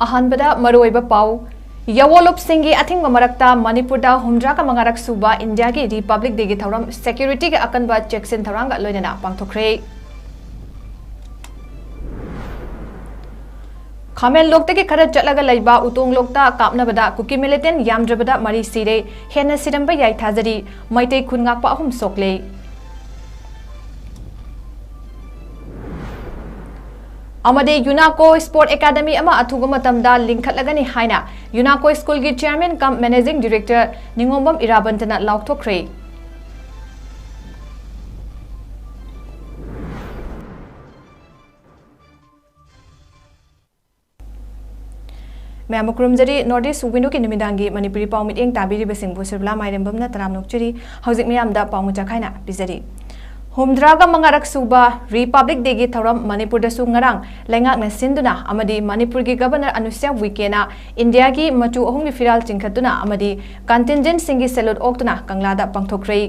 अहनबदा मरोइबा पाउ यवोलुप सिंगी अथिंग मरक्ता मणिपुरदा हुमद्रा का मंगारक सुबा इंडिया की रिपब्लिक डे की थौरम सिक्योरिटी के अकनबा चेक्सिन थौरंग लोइना पांगथोखरे खामेल लोकता के खरा चलगा लैबा उतोंग लोकता कापनबदा कुकी मिलिटेंट यामद्रबदा मरी सिरे हेन सिरंबा याई थाजरी मैते खुनगाकपा अहुम सोकले अमदे यूनाको स्पोर्ट एकेडमी अमा अथुब मतमदा लिंखटलगनी हाइना यूनाको स्कूल की चेयरमैन कम मैनेजिंग डायरेक्टर निंगोंबम इराबंतना लाउथोखरे मैं मुकुरुमजरी नॉर्थ ईस्ट विंडो की निमिदांगी मणिपुरी पाउ मिटेंग ताबिरिबसिंगबु सुरबला माइरेम्बमना तराम नोकचरी हौजिक मियामदा पाउमुचा खाइना पिजरी हुमद्रागा मंगारक सुबा रिपब्लिक डे की थौरम मणिपुर दसु ngarang लेंगाकना सिंदुना अमदी मणिपुर की गवर्नर अनुसुया उइकेना इंडिया की मचु अहुम की फिराल चिंखतुना अमदी कंटिजेंट सिंगी सेल्यूट ओक्तुना कंगलादा पंगथोखरे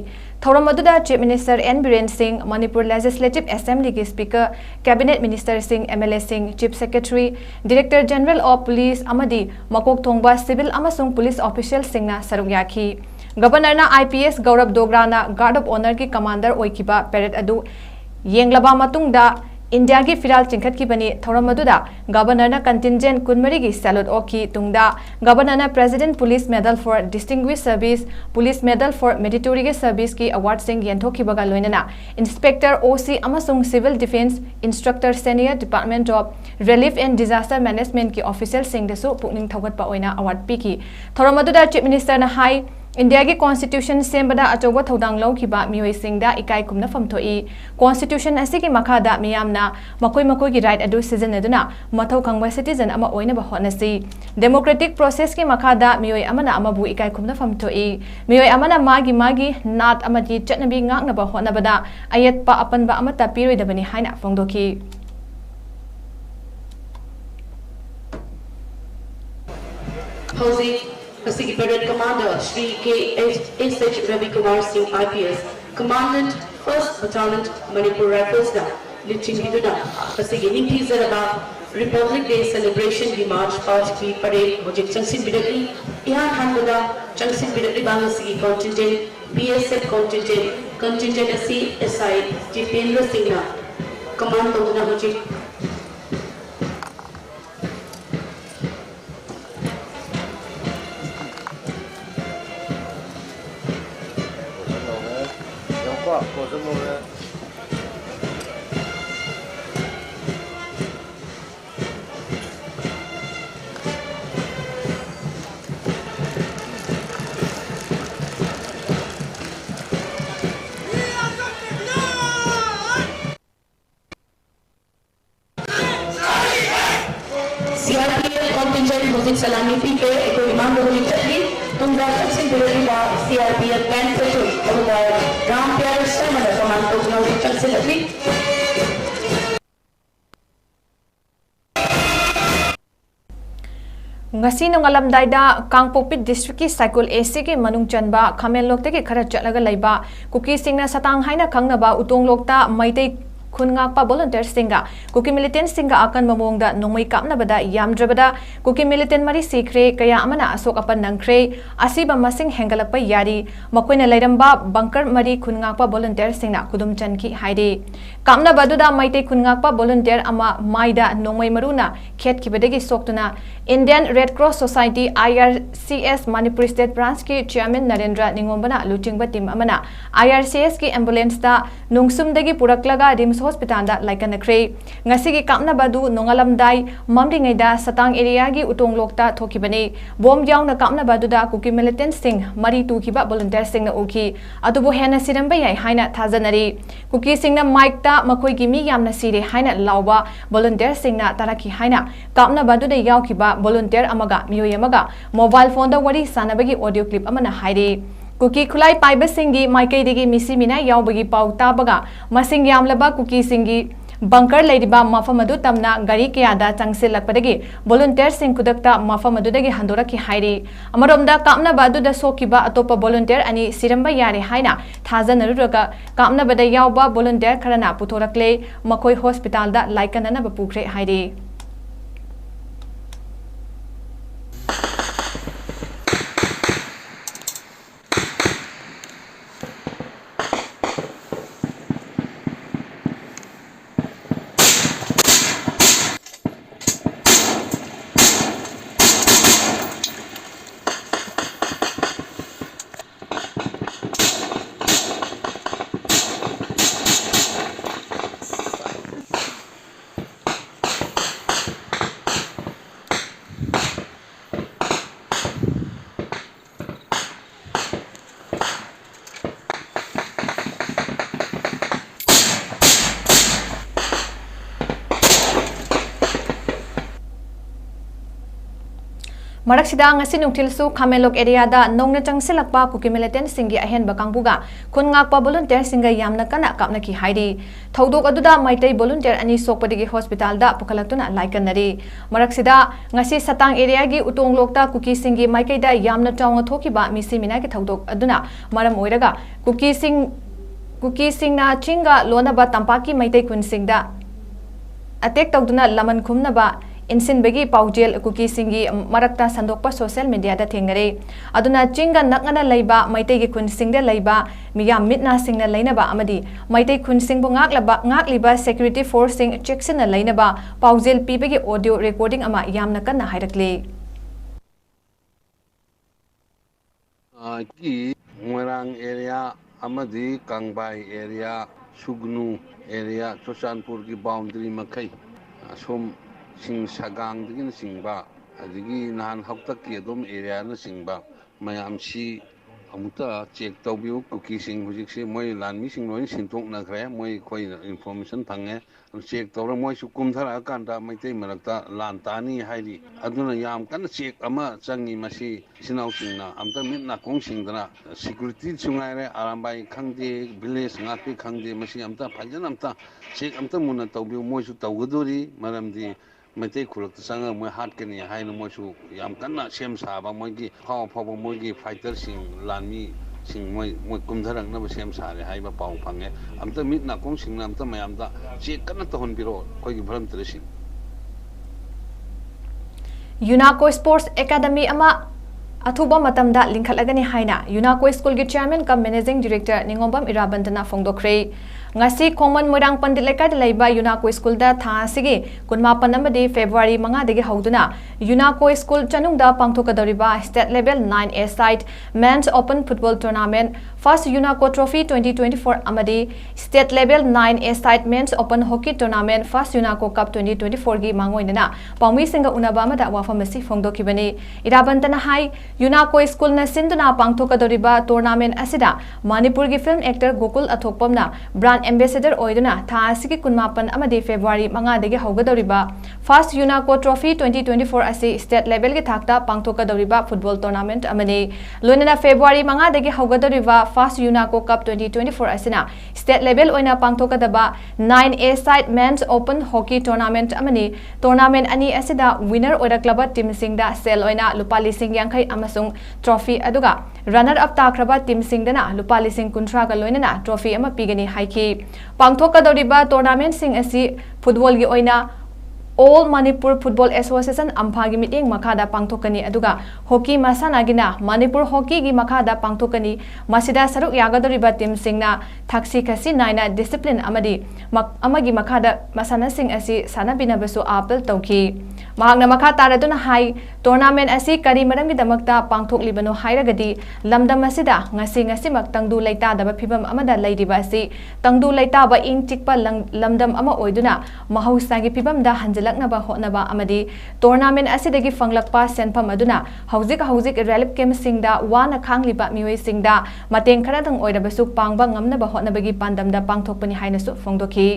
थौरम अदुदा chief minister N Biren Singh Manipur legislative assembly की स्पीकर कैबिनेट मिनिस्टर सिंह एमएलए सिंह chief secretary director general of police अमदी मकोक थोंगबा सिविल अमसुंग पुलिस ऑफिशियल सिंगना सरुक याखी गवर्नर IPS गौरव डोगराना गार्ड ऑफ ऑनर की कमांडर ओइकिबा पेरेड अदु येंगलबा मतुंगदा इंडिया की फिराल चिंखत की बनी थौरम अदुदा गवर्नर कंटिजेंट कुनमरी की सैल्यूट ओकी तुंगदा governor president police medal for distinguish service police medal for meritorious service की अवार्ड सिंह येंथोखिबगा लोइनना इंस्पेक्टर OC अमसुंग civil defence instructor senior department of relief and disaster management की ऑफिशियल सिंगदसु पुकनिंग थौगतपा ओइना अवार्ड पीकी थौरम अदुदा चीफ मिनिस्टर ना हाई इंडिया की कॉन्स्टिट्यूशन सेंबदा अचौब थौदांग लौखिबा मियोइसिंगदा इकाई कुमना फमथोई कॉन्स्टिट्यूशन असि की मखादा मियामना मकोई मकोई की राइट अदु सिजनदुना मथौ खंगबा सिटीजन अमा ओइनबा होनसी डेमोक्रेटिक प्रोसेस की मखादा मियोय अमना अमाबु इकाई कुमना फमथोई मियोय अमना मागी नाट अमदी चटनबी ngagnaba honabada ayatpa apanba amata piroidabani haina fongdoki Housing Pacific Parade Commander Shri 𝐂𝐲𝐸 IPS Commandant 1st Battalion Manipur Rifles da Liching Hiduna Pacific Ningthi Zaraba Republic Day Celebration की March Past की Parade Hojik Changsin Bidaki यहाँ Hanbada Changsin Bidaki Bangladeshi Contingent PSF Contingent SI Jitendra Singh na Command Toguna Hojik सलामी P के एक विमान होली चली तुम राष्ट्र सिंह बिरली बा CRPF कैंप से तो और राम प्यारे से मतलब कमान तो चुनाव चल से लगी ngasi nongalamdaida kangpokpi district ki cycle AC ki manung chanba khamen lokte ki khara chatlaga laiba kuki singna satang haina khangnaba utong lokta maitei खुनगाकपा वॉलंटियर सिंगा कुकी मिलिटेंट सिंगा अकन ममोंगदा नोंगमै कापनबदा यामद्रबदा कुकी मिलिटेंट मरी सिखरे कया अमना अशोक अपन नंखरे असिबा मसिंग हेंगलकपा यारी मकोइना लैरंबा बंकर मरी खुनगाकपा वॉलंटियर सिंगना खुदुम चनकी हाइदे कापनबदुदा मैते खुनगाकपा वॉलंटियर अमा माइदा नोंगमै मरुना खेतखिबदगी सोक्तुना Indian Red Cross Society IRCS Manipur state branch की चेयरमैन नरेंद्र निंगोंबना लुचिंगबा टीम अमना IRCS की एम्बुलेंस दा नुंगसुमदगी पुरक्लगा रिम्स हॉस्पिटल दा लाइकनख्रे ngasi gi kapnabadu nongalamdai mamringaida satang area gi utong lokta thokibane bom yauna kapnabadu da kuki militant sing mari tu khiba volunteer sing na uki adubo hena siramba yai haina thajanari kuki sing na mic ta makoi gi mi yamna sire haina lawba volunteer sing na taraki haina kapnabadu da yaukiba volunteer amaga miyoy amaga mobile phone da wari sanabagi audio clip amana haire Kuki खुलाई पाइब सिंगी माइकैदगी मिसी मिना यावबगी पाउ ताबगा मसिंग यामलबा cookie सिंगी bunker लेरिबा मफम अदु तमना गाड़ी कयादा चंगसिलकपदगी volunteer सिंग कुदक्ता मफम अदुदगी हंदोरकी हाइरी अमरोमदा कामना बादुदा सोकिबा अतोपा volunteer अनि सिरंबा यारे हाइना थाजनरुरगा कामना बदा यावबा वॉलंटियर खरना पुथोरकले मखोय हॉस्पिटल दा लाइकनना बपुखरे हाइरी Maraksida ngasi nungtilsu Khamelok area da nongna changsilakpa kuki militant singi ahenba kangbuga khungakpa volunteer singa yamna kana kapna ki haidi thodok aduda maitai volunteer ani sokpadigi hospital da pukalaktuna laikanari Maraksida ngasi satang area gi utonglokta kuki singi maikai da yamna chawnga thokiba misi mina ki thodok aduna maram oiraga kuki singna chinga lonaba tampaki maitai kun singda attack tawduna laman khumnaba insin bagi paujel kuki singi marakta sandokpa social media da thengare aduna chinga nakana leiba maitai gi kun singda leiba miyam mitna singna leinaba amadi maitai kun singbu ngakliba security force sing checksina leinaba paujel pibagi audio recording ama yamna kanna hairakle ki Moirang area amadi Kangbai area Sugnu area Chochanpur ki boundary makai som sing sagang digin singba adigi nahan haktak ki adom area na singba mayam si amuta check tawbiu kuki sing hujik se moi lanmi sing loi sintok na khre moi koi information thange check tawra moi su kumthara kanda maitei marakta lan tani haidi aduna yam kan check ama changi masi sinau singna amta mit na kong singdana security chungaire arambai khangde village ngakpi khangde masi amta phajan amta check amta muna tawbiu moi su tawgadori maramdi Maitai Kulak Sanga Moi Hatkani Haina Mosu Yamkana Shem Saba Mogi How Papa Mogi Fighter Sing Lani Sing Moi Kumdarang Never Shem Sari Haiba Pau Pange Amta Mit Nakong Sing Namta Mayamda She Kana Tahon Biro Koi Bram Tracing UNACO Sports Academy ama Athuba matamda linkhalagani haina UNACO School gi chairman kam managing director Ningombam Irabandana Fongdokre ngasi common Moirang Pandit Lekai da leiba UNACO School da tha sigi kunmapan amadi February 5 dagi hauduna UNACO School chanungda pangthokadariba state level 9A side men's open football tournament first UNACO trophy 2024 amadi state level 9A side men's open hockey tournament first UNACO cup 2024 gi mangoinana paumi singa unaba amada wafamasi Fongdokibani Irabandana hai UNACO School na sinduna pangthokadariba tournament asida Manipur gi film actor Gokul Athokpamna brand ambassador oiduna tha asigi kunmapan amadi February 5 dagi haugadoriba first UNACO trophy 2024 asi state level gi thakta pangthokadoriba football tournament amani loinana February 5 dagi haugadoriba first UNACO cup 2024 asina state level oina pangthokadaba 9A side men's open hockey tournament amani tournament ani asida winner oiraklaba team singda sel oina lupa lising yankhai amasung trophy aduga runner up takraba team singdana lupa lising kuntra ga loinana trophy ama pigani haiki pangthokadoriba tournament sing asi football gi oina All Manipur Football Association Amphagi meeting makada pangthokani aduga hockey masana gina Manipur hockey gi makada pangthokani masida saruk yagadoriba team singna thaksi khasi naina discipline amadi amagi makada masana sing asi sanabina basu apel tawki mahakna makha taraduna hai tournament asi kari maramgi damakta pangthok libano hairagadi lamdam asida ngasi mak tangdu laita daba phibam amada leidiba asi tangdu laita ba ing tikpa lamdam ama oiduna mahausagi phibam da laknaba hotnaba amadi tournament asidagi fanglakpa senpam aduna hauzik relief camp singda wana khangliba miwei singda mateng kharadang oirabasu pangba ngamnaba hotnabagi pandamda pangthokpani hainasu fongdoki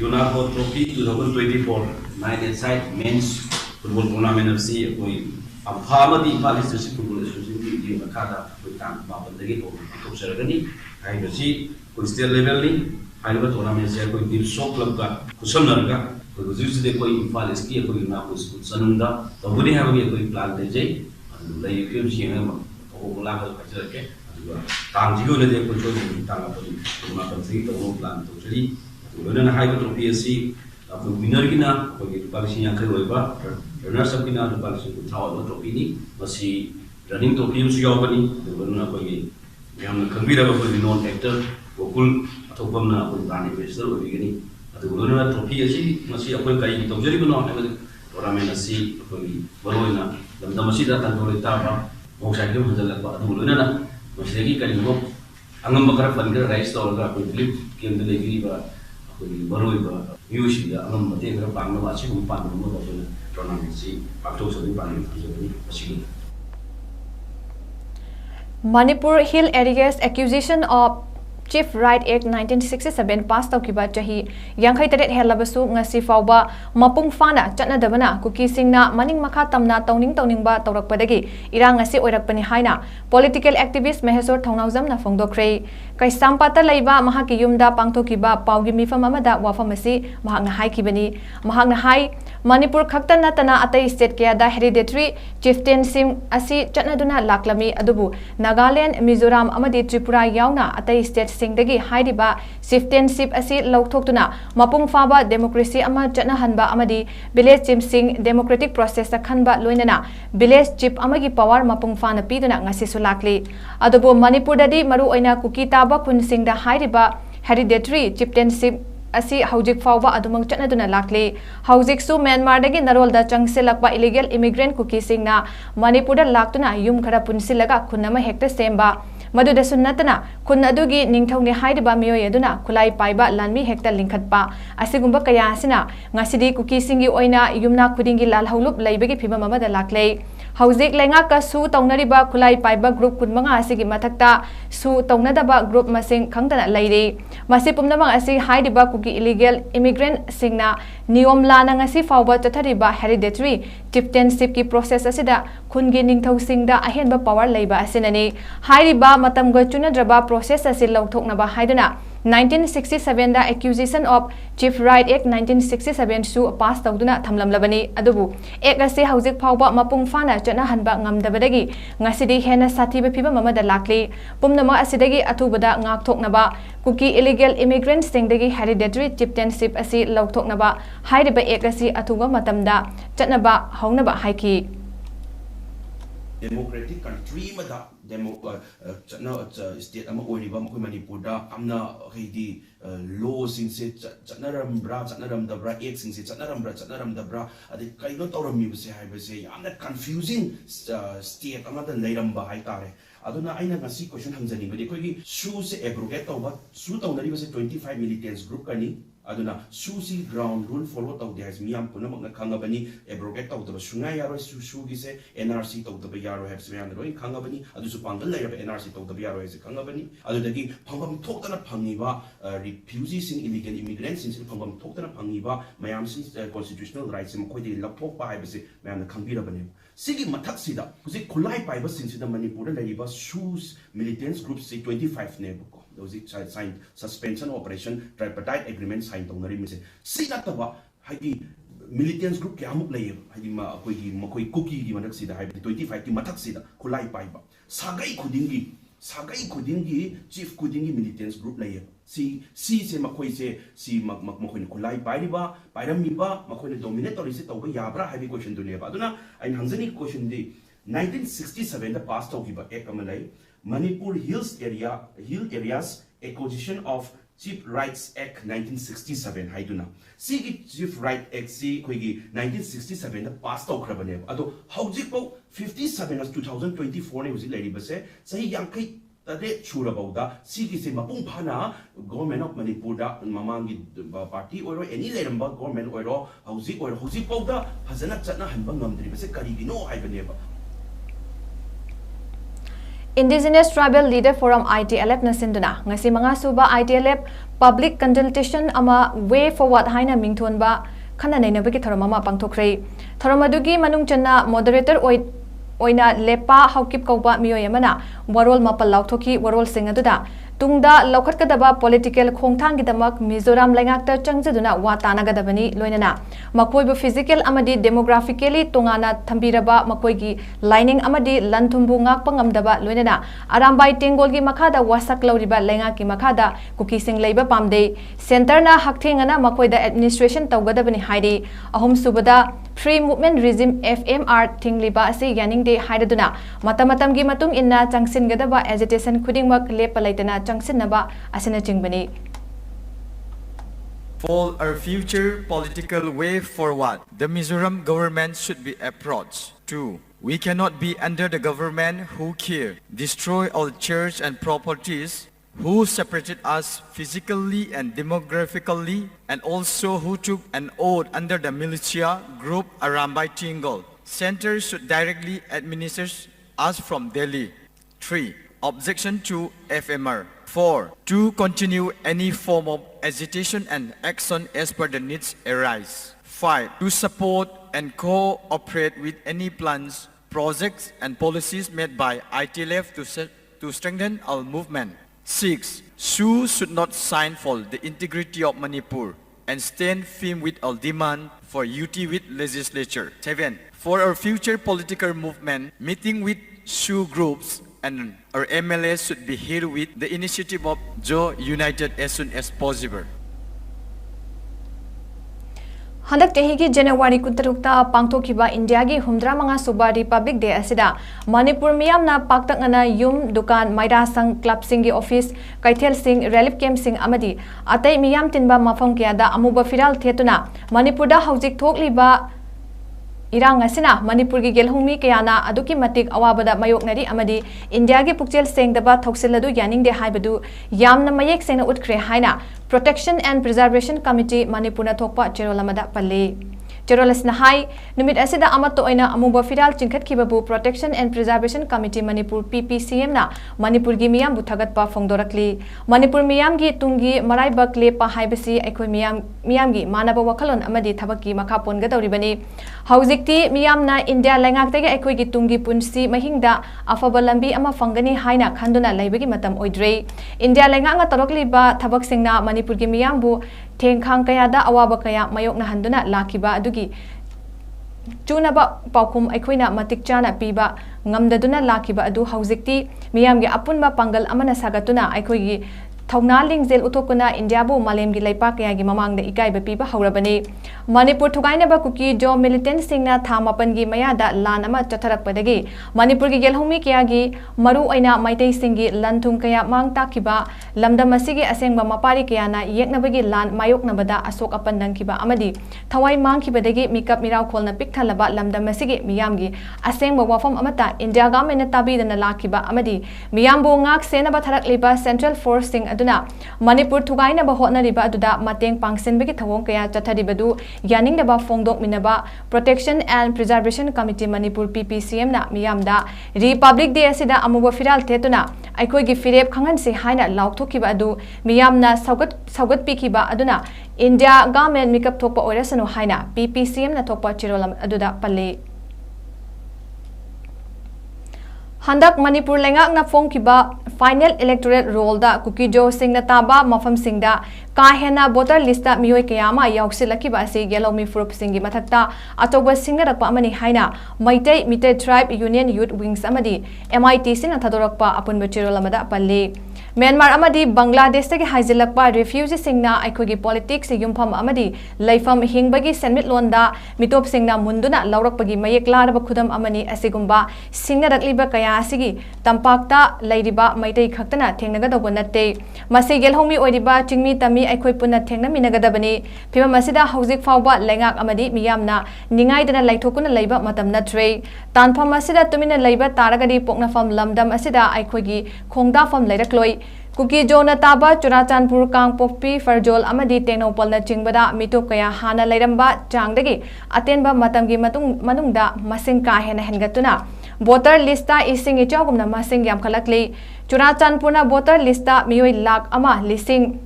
UNACO Trophy 2024 9 side men's football tournament FC koi amhamadi Police District Football Association di makada kuitang mapandagi observani hainosi koi state level ni Hailaba tournament se koi team so club ka kusamnarga koi gujus de koi Imphal ski koi UNACO school sanunda tabuni habagi koi plan de jai lai film singa ma ola ka pajake aduga tangjigo le de koi so tanga podi ma pansi to plan to jali lona haiba trophy asi apu winner gina koi palisi yang kai oiba runner up gina palisi ku thawa trophy ni masi running trophy su yawbani lona koi yam khambira ba koi non actor Gokul Athokpamna koi brand ambassador oigani adu lona trophy asi masi akoi kai tawjari bano ha tournament asi koi baroina lamdam asi da tan dole ta ba moksai ke hanjal ba adu lona na masi gi kai mo angam bakara fangar rice to ga koi clip game de legi ba koi baroiba music da angam mate ga pangna ba si pan mo ba tournament si pakto so ni pan ni asi Manipur Hill areas accusation of Chief Right Act 1967 pass taukiba chahi yankhai taret helabasu ngasi fauba mapung fana chatnadabana kuki singna maning makha tamna tauning ba taurakpadagi irang ngasi oirakpani haina political activist Mahesor Thongnawjam na phongdokhrei Kaisampata leiba mahaki yumda pangthokiba paugi mifam amada wafam asi mahakna haikibani mahakna hai Manipur khakta natana atai state kya da hereditary chieftainship asi chatnaduna laklami adubu Nagaland Mizoram amadi Tripura yauna atai state singdagi hairiba chieftainship asi laukthoktuna mapung faba democracy ama chatnahanba amadi village chief sing democratic process khanba loinana village chief amagi power mapung fana piduna ngasi sulakli adubu Manipur dadi maru oina kukita ba kun singda hairiba hereditary chieftainship asi haujik fawba adumang chatnaduna lakli haujik su Myanmar dagi narolda changselakba illegal immigrant kuki singna Manipur da laktuna yum khara punsilaga khunama hekta semba Maduda sunnatana kun adugi ningthongni hairiba miyoy aduna khulai paiba lanmi hekta lingkhatpa asigumba kaya asina ngasidi kuki singi oina yumna khudingi lal haulup laibagi phimam amada laklei haujik lenga ka su taungnariba khulai paiba group kunmanga asigi mathakta su taungnadaba group masing khangdana leiri masi pumnamang asi hairiba kuki illegal immigrant singna niyom lana ngasi fawba chathariba hereditary chieftainship ki process asida khungi ningthau singda ahenba power leiba asinani hairiba matamga chunadraba process asi lauthoknaba haiduna 1967 da accusation of Chief Right Act 1967 su pass tawduna thamlamlabani adubu ek ase haujik phawba mapung fana chana hanba ngamdabadagi ngasidi hena sathiba phiba mamada lakli pumnama asidagi athubada ngakthoknaba kuki illegal immigrant singdagi hereditary chieftainship asi lauthoknaba hairiba ek asi athuba matamda chatnaba haunaba haiki democratic country mada state ama oiriba mkhoi Manipur da amna heidi law sing se chanaram dabra act sing se chanaram dabra ade kaino tawrami bse haiba se yamna confusing state ama da leiramba hai tare aduna aina ngasi question hamjani bade koi su se abrogate tawba su tawnari bse 25 militants group kani aduna susi ground rule follow tawde has miyam punamak na khangabani abrogate tawdaba sunga yaro su gi se NRC tawdaba yaro have smayam roi khangabani adu su pangal lairaba NRC tawdaba yaro has khangabani adu dagi phangam thoktana phangiba refugees in illegal immigrants in phangam thoktana phangiba mayam sin constitutional rights em khoi de lapthok pa haibase mayam na khangbirabani sigi mathak sida kusi khulai paiba sin sida Manipur da laiba sus militants groups 25 ne ko those signed suspension operation tripartite agreement sign tongari mise sida taba haidi militants group kyamuk lay haidi ma koi cookie gi manak sida haidi 25 ki mathak sida khulai paiba sagai khudingi chief khudingi militants group lay si se makoi se si makoi khulai pairiba pairamiba makoi dominatory se tawba yabra haidi question du leba aduna ain hanjani question di 1967 the past ogiba ekamalai Manipur hill areas acquisition of Chief Rights Act 1967 haiduna sigi Chief Right Act si koigi 1967 da pass tawkhrabane ado haujik pau 57 as 2024 ne huji lari base sahi yankai tade churabauda sigi se mapung phana government of Manipur da mamangi party oiro any leramba government oiro haujik pau da phajana chatna hanba ngamdri base karigino haibaneba Indigenous Tribal Leader Forum ITLF na sinduna ngasi mga suba ITLF public consultation ama way forward haina mingthonba khana nainabagi tharama pangthokrei tharamadugui manung channa moderator oina lepa haukip kauba miyoy amana warol mapal lauthoki warol singaduda tungda laukhatkadaba political khongthang gidamak Mizoram laingakta changjaduna wa tanagadabani loinana makoibu physical amadi demographically tongana thambiraba makoigi lining amadi lanthumbu ngakpa ngamdaba loinana arambai tengol gi makhada wasak lauriba laingaki makhada kukising leiba pamdei center na hakthengana makoida administration tawgadabani hairi ahum subada free movement regime FMR thingliba ase yaningde haidaduna matamatam gi matung inna changsin gadaba agitation khudingmak lepa laitana changsinaba asina chingbani For our future political way forward, the Mizoram government should be approached. 2. We cannot be under the government who destroy all church and properties, who separated us physically and demographically, and also who took an oath under the militia group Arambai Tingle. Centers should directly administer us from Delhi. 3. objection to FMR. 4. To continue any form of agitation and action as per the needs arise. 5. To support and cooperate with any plans, projects and policies made by ITLF to strengthen our movement. 6. SU should not sign for the integrity of Manipur and stand firm with our demand for unity with legislature. 7. For our future political movement, meeting with SU groups and our MLAs should be here with the initiative of Joe United as soon as possible. Handak Tehigi January Kutarukta Pangtokiba India gi Humdra Manga Suba Republic Day Asida Manipur Miyam na Paktak Ngana Yum Dukan Maida Sang Club Singi Office Kaithel Sing Relief Camp Sing Amadi Atai Miyam Tinba Mafam Kiada Amuba Firal Thetuna Manipurda Haujik Thokliba Irang asina Manipur gi gelhumi kayana aduki matik awabada mayoknari amadi India gi pukchel sengdaba thoksiladu yaningde haibadu yamna mayek sengna utkre haina Protection and Preservation Committee Manipur na thokpa cherolamada palle Cherolasna hai numit asida amato oina amuba firal chingkhat kibabu Protection and Preservation Committee Manipur PPCM na Manipur gi miyam bu thagatpa phongdorakli Manipur miyam gi tungi maraibak lepa haibasi aikoi miyam gi manaba wakhalon amadi thabaki makha pongadoribani Haujikti miyamna India lengaktagi aikoi gi tungi punsi mahingda afaba lambi ama fangani haina khanduna laibagi matam oidre India lenganga tarokliba thabak singna Manipur gi miyambu thengkhang kayada awaba kaya mayokna handuna lakiba adugi chunaba paukum aikoina matik chana piba ngamdaduna lakiba adu haujikti miyamgi apunba pangal amana sagatuna aikoigi Thongna lingzel utokuna India bu malem gi laipa kaya gi mamang da ikai ba piba haurabani Manipur thugaina ba kuki jo militant singna thamapan gi maya da lan ama chatharak padagi Manipur gi gelhumi kaya gi maru aina maitai singi lanthung kaya mang takiba lamdam asigi asengba mapari kaya na yekna bagi lan mayok na bada asok apandang kiba amadi thawai mang kiba dagi mikap mirau kholna pikthalaba lamdam asigi miyam gi asengba wafam amata India government tabi dana lakiba amadi miyam bu ngak sena ba tharak liba Central Force sing Manipur thugaina ba hotna riba aduda mateng pangsin bagi thawong kaya chathari badu yaning da ba fongdok minaba Protection and Preservation Committee Manipur PPCM na miyamda Republic Day asida amuba firal thetuna aikoi gi firep khangan se haina laukthokkiba adu miyamna saugat pikiba aduna India government mikap thokpa oirasanu haina PPCM na thokpa chirolam aduda palle Handak Manipur lengak na fongkiba final electoral roll da kukijo singna taba mafam singda kahena voter lista miyoi kayama yauksilaki asi gelomi furup singi mathakta atoba singnarakpa amani haina maitai mitai tribe union youth wings amadi MIT sina thadorakpa apun bachiro lamada palle Myanmar amadi Bangladesh tagi haizilakpa refugee singna aikogi politics yumpham amadi laifam hingbagi senmit londa mitop singna munduna laurakpagi mayek laraba khudam amani asigumba singna rakliba kaya asigi tampakta lairiba maitai khaktana thengnagadabo natte masi gelhomi oiriba chingmi tami aikoi punna thengna minagadabani phima masida haujik fawba lengak amadi miyamna ningaidana laithokuna leiba matam natre tanpham masida tumina leiba taragadi poknafam lamdam asida aikogi khongdafam leirakloi Kuki Jona Taba, Churachanpur, Kangpopi, Farjol, Amadi, Tenopal, Chingbada, Mitokaya, Hana Lairamba, Changdagi, Atenba, Matamgi, Manungda, Masinka, Hengatuna. Voter lista ising ijogumna Masing Yamkalakli, Churachanpurna voter lista, Mioi Lak Ama, Lising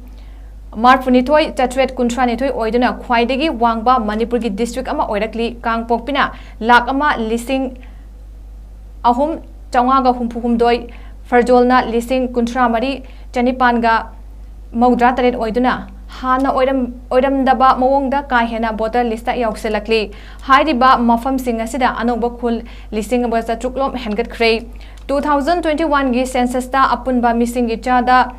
Marpunitoi, Chatret Kuntranitoi, Oiduna, Kwaidegi, Wangba, Manipurgi district Ama Oirakli, Kangpopina, Lak Ama, Lising Ahum, Changaga Humpuhumdoi, Farjolna, Lising Kuntramari, Chanipanga, Maudra Taret Oiduna, Hana Oidam Daba, Mawongda, Kahena, Bota, Lista Yaukselakli, Haidiba, Mafam Singasida, Anobakul, Lising was a Truklom, Hengat Cray, 2021 Gi Census Ta Apunba Missing Ichada,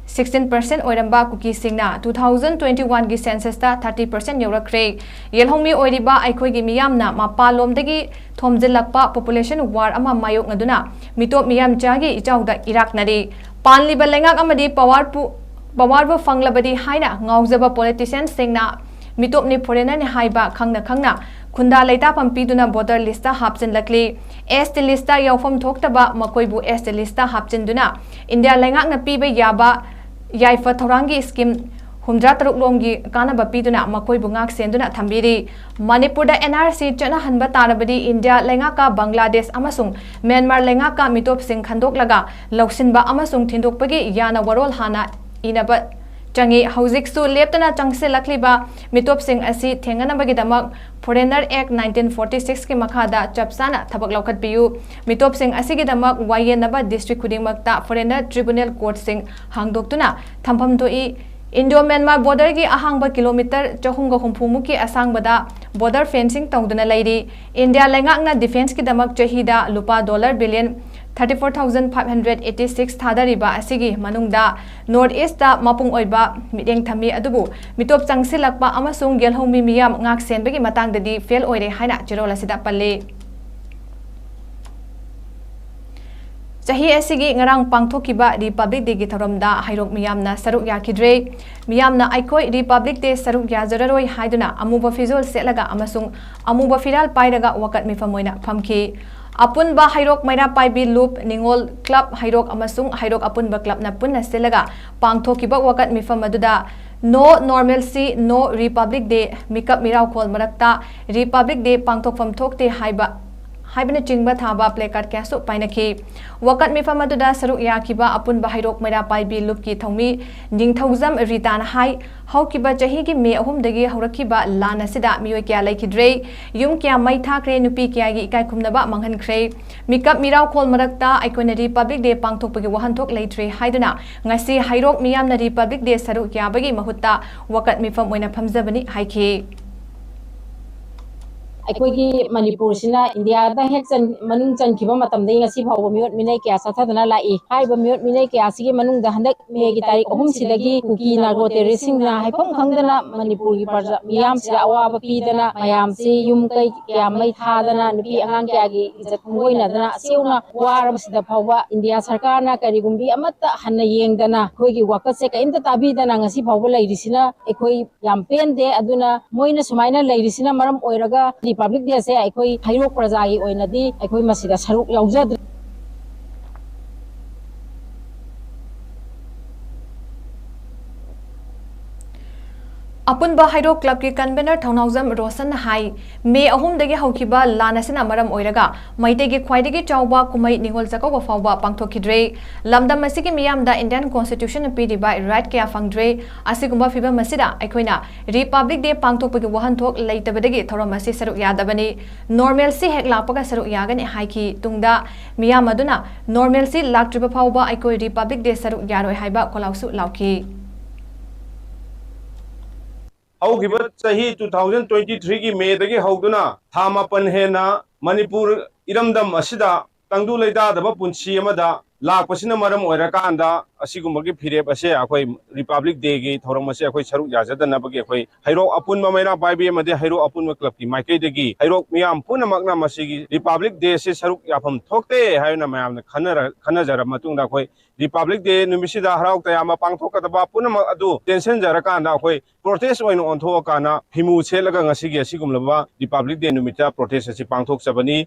16% Oidamba Kuki Singna, 2021 Gi Census Ta 30% Yora Cray, Yelhomi Oidiba, Aikogi Miyamna, Mapalom Degi, Thomzilakpa, Population War Ama Mayok Naduna, Mitop Miyam Jagi, Ijauda Iraq Nadi, Panli Balengak Amadi, Pawarbu Fanglabadi Haina, Ngauzaba politicians Singna, Mitop ni Porena ni Haiba, Kangna, Kunda Leta Pampiduna voter lista Hapsin Lakli, Este lista Yaufam Toktaba, Makoibu Este lista Hapsin Duna, India Lengak na Pibe Yaba, Yaifa Thorangi scheme humdra taruk lomgi kana bapiduna makoi bungak senduna thambiri Manipur da NRC chana hanba tarabadi India lengaka Bangladesh amasung Myanmar lengaka mitop sing khandok laga lausinba amasung thindokpagi yana warol hana inaba changi hauzik su leptana changse lakliba mitop sing asi thenganabagi damak Foreigner Act 1946 ki makhada chapsana thabak laukat piu mitop sing asigi damak wayenaba district khudingmakta Foreigner Tribunal Court sing hangdoktuna thampham doi Indo-Myanmar border ki ahangba kilometer 450 ki asang bada border fencing tongduna lairi India lengakna defense ki damak chahida lupa dollar billion 34,586 thadariba asigi manungda North East da mapung oiba mideng thami adubu mitop changsilakpa amasung gelhomi miyam ngak senbegi matangdadi fail oire haina chirola sida palle Jahi asigi ngarang pangthokiba Republic Day gi tharamda hairok miyamna saruk yakidre miyamna aikoi Republic Day saruk yajararoi haiduna amuba fizol selaga amasung amuba firal pairaga wakat mifamoina phamki apunba hairok maira paibi loop ningol club hairok amasung hairok apunba club na punna selaga pangthokiba wakat mifam aduda no normalcy no Republic Day mikap mirau khol marakta Republic Day pangthokfam thokte haibana chingba thaba placard kyasu painaki wakat mifam aduda saruk yakiba apun bahairok mera paibi lupki thongmi ningthauzam ritan hai haukiba chahi gi me ahum dagi haurakiba lana sida miyoi kya laikidre yum kya mai thakre nupi kya gi ikai khumnaba manghan khre mikap mirau khol marakta aikona Republic Day pangthokpagi wahanthok leitre haiduna ngasi hairok miyamna Republic Day saruk yabagi mahutta wakat mifam oina phamjabani haiki अखोगी मणिपुर सिना India दा हेक चन मनुंग चन खिबा मतम दे ngasi phawba miot minai kya sathadana lai haiba miot minai kya sigi manung da handak me gi tarik ahum sidagi kuki na go terracing na haifam khangdana manipur gi parja miyam sida awa pi dana mayam si yum kai kya mai thadana nupi angang kya gi izat ngoi na dana seuna warab sida phawba india sarkar na kari gumbi amatta hanna yengdana khoigi wakat se kainta tabi dana ngasi phawba lai risina ekhoi yam pen de aduna moina sumaina lai risina maram oiraga Republic Day se aikoi hairok praja gi oinadi aikoi masida saruk yaujad Apunba Hairo Club ki convener Thaunauzam Rosan Hai May ahum dagi haukiba lanasina maram oiraga maitegi khwaidagi chawba kumai ningol chakawa fawba pangthokidre lamdam masigi miyam da Indian Constitution pidiba right kya fangdre asigumba fiba masida aikoina Republic Day pangthokpagi wahanthok leitabadagi thoramasi saruk yadabani normalcy hek lapaga saruk yagani haiki tungda miyam aduna normalcy laktriba fawba aikoi Republic Day saruk yaroi haiba kolausu lauki Haugiba chahi 2023 ki May dagi hauduna thamapan hena Manipur iramdam asida tangdu leida daba punchi amada lakpasina maram oirakanda asigumagi phirep ase akhoi Republic Day gi thoram ase akhoi saruk yajadana bagi akhoi hairo apun maina baibi amade hairo apun club ki maikai dagi hairo miyam punamakna masigi Republic Day se saruk yafam thokte hayna mayam khana jara matungda akhoi Republic Day numisida harau tayama pangthokadaba punamak adu tension jarakanda akhoi protest oin onthoakana phimu chelaga ngasigi asigumlaba Republic Day numita protest asi pangthok sabani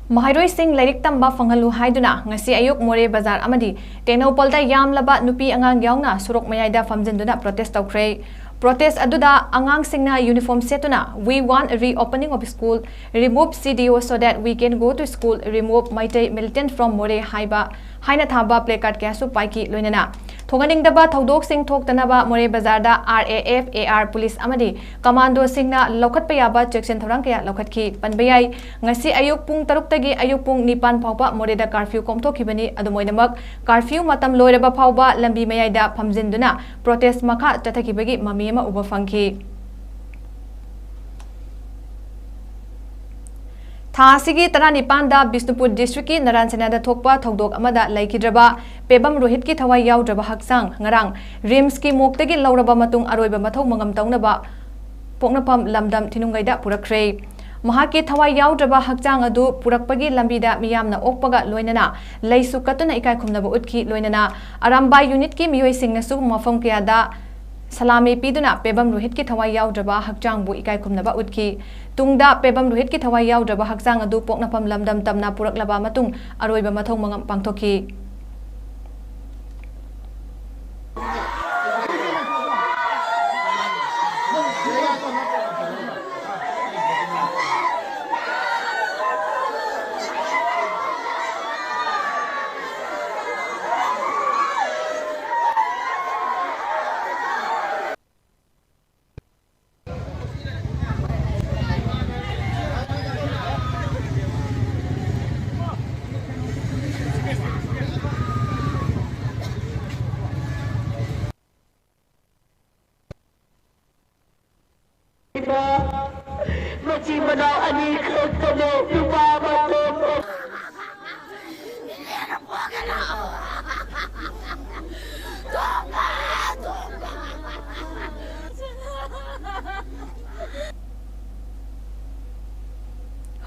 Mahairoi Singh Lairik Tamba Fangalu Haiduna ngasi ayuk More Bazar amadi Tenopolda yamlaba nupi angang yaungna surok mayaida famjinduna protest tawkre protest aduda angang singna uniform setuna we want a reopening of school remove CDO so that we can go to school remove Maitai militant from More Haiba haina thaba placard kyasu paiki loinana thoganing daba thodok sing thoktanaba More Bazar da RAF AR police amadi commando singna lokhat payaba section thorang kya lokhat ki panbayai ngasi ayuk pung 3 tagi ayuk pung 9 phawba More da curfew komthokhibani adumoinamak curfew matam loiraba phawba lambi mayaida phamjinduna protest makha chathakibagi mami ma uba fangki Thasigi Taranipan da Bisnupur district ki Naransena da thokpa thodok amada laikidraba pebam rohit ki thawai yaudraba haksang ngarang rims ki moktagi lauraba matung aroiba mathau mangam taunaba poknapam lamdam thinungaida purakre mahaki thawai yaudraba hakchang adu purakpagi lambida miyamna okpaga loinana leisu katuna ikai khumnaba utki loinana aramba unit ki miyoi singna su mafam kiyada salami piduna pebam rohit ki thawai yaudraba hakchang bu ikai khumnaba utki tungda pebam rohit ki thawai yaudraba hakchang adu poknapam lamdam tamna puraklaba matung aroiba mathong mangam pangthoki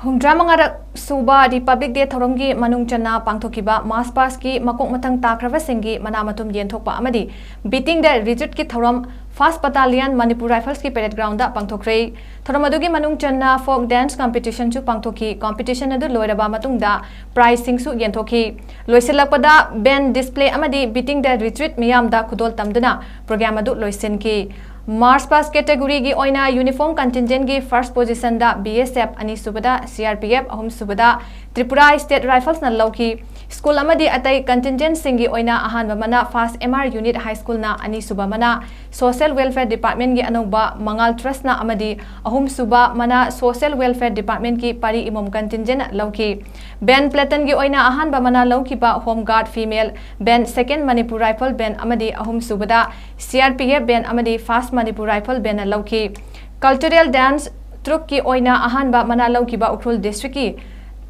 Humdra mangarak suba Republic Day thorongi manung channa pangthokiba mass pass ki makok matang takrava singi manamatum yenthokpa amadi beating the retreat ki thorom 1st Battalion Manipur Rifles ki parade ground da pangthokrei thorom adugi manung channa folk dance competition chu pangthoki competition adu loiraba matungda prize sing su yenthoki loisilakpada band display amadi beating the retreat miyam da khudol tamduna program adu loisenki Mars Pass category gi oina uniform contingent gi first position da BSF ani subada CRPF ahum subada Tripura State Rifles na lauki school amadi atai contingent singi oina ahan mana fast MR unit high school na ani suba mana social welfare department gi anoba mangal trust na amadi ahum suba mana social welfare department ki pari imom contingent lauki band platoon gi oina ahan mana lauki ba home guard female band second Manipur rifle band amadi ahum subada CRPF band amadi fast Manipur rifle band lauki cultural dance troupe ki oina ahan mana lauki ba Ukhrul district ki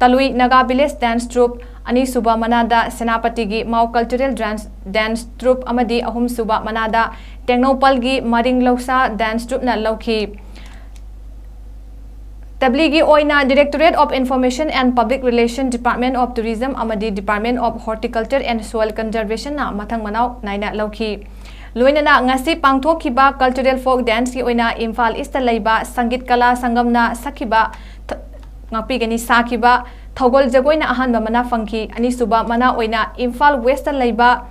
Talui Naga village dance troupe ani suba manada Senapati gi Mau cultural dance troupe amadi ahum suba manada Tengnopal gi Maring Lausa dance troupe na lauki Tabligi oina Directorate of Information and Public Relations Department of Tourism amadi Department of Horticulture and Soil Conservation na mathang manau naina lauki Loinana ngasi pangthokiba cultural folk dance ki oina Imphal East laiba Sangit Kala Sangam na sakiba ngapi gani sakiba thogol jagoina ahan mana fangki ani suba mana oina Imphal West laiba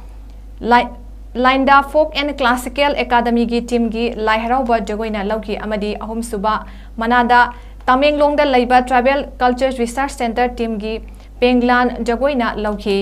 Linda Folk and Classical Academy gi team gi Laiharau ba jagoina lauki amadi ahum suba manada Tamenglong da laiba Tribal Culture Research Center team gi Penglan jagoina lauki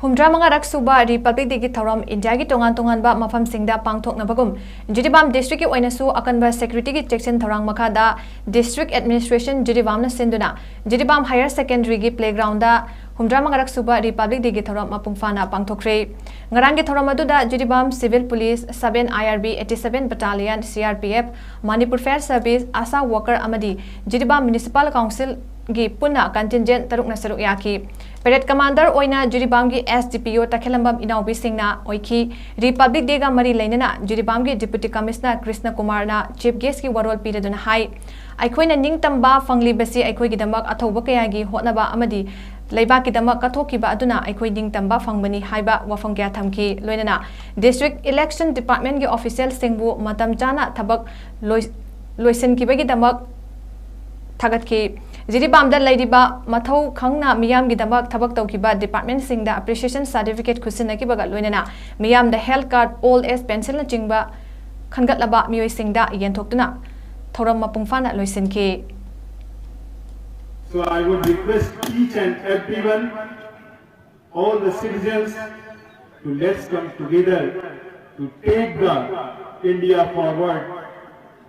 Humdra mangarak suba Republic Day ki thorom India ki tongan ba mafam singda pangthokna bagum Jiribam district ki oina su akanba security ki section thorang makada district administration Jiribam na senduna Jiribam higher secondary ki playground da Humdra mangarak suba Republic Day ki thorom mapungfana pangthokre ngarang ki thorom adu da Jiribam civil police 7 IRB 87 battalion CRPF Manipur Fair Service Asa worker amadi Jiribam municipal council gi punna contingent taruk na saruk yaki Parade Commander oina Jiribam gi SDPO Takhelambam Inaubi Singna oiki Republic Day ga mari lainana Jiribam gi Deputy Commissioner Krishna Kumar na Chief Guest ki warol piraduna hai Aikhoina ningtamba fangli basi aikhoi gi damak athoba kaya gi hotnaba amadi Leibakidama kathokiba aduna aikoi ningtamba fangmani haiba wafam kya thamki loinana district election department gi official singbu matam chana thabak loisin kibagi damak thagatki Jiribamda Ladiba Mathau Khangna Miyam Gidamak Tabak Taukiba Department Singda Appreciation Certificate Kusinaki Bagat Luinana Miyam the Health Card Old Age Pencil Chingba Khangat Laba Miyoi Singda Yentoktuna Thoram Mapungfana Loisinki. So I would request each and everyone, all the citizens, to let's come together to take the India forward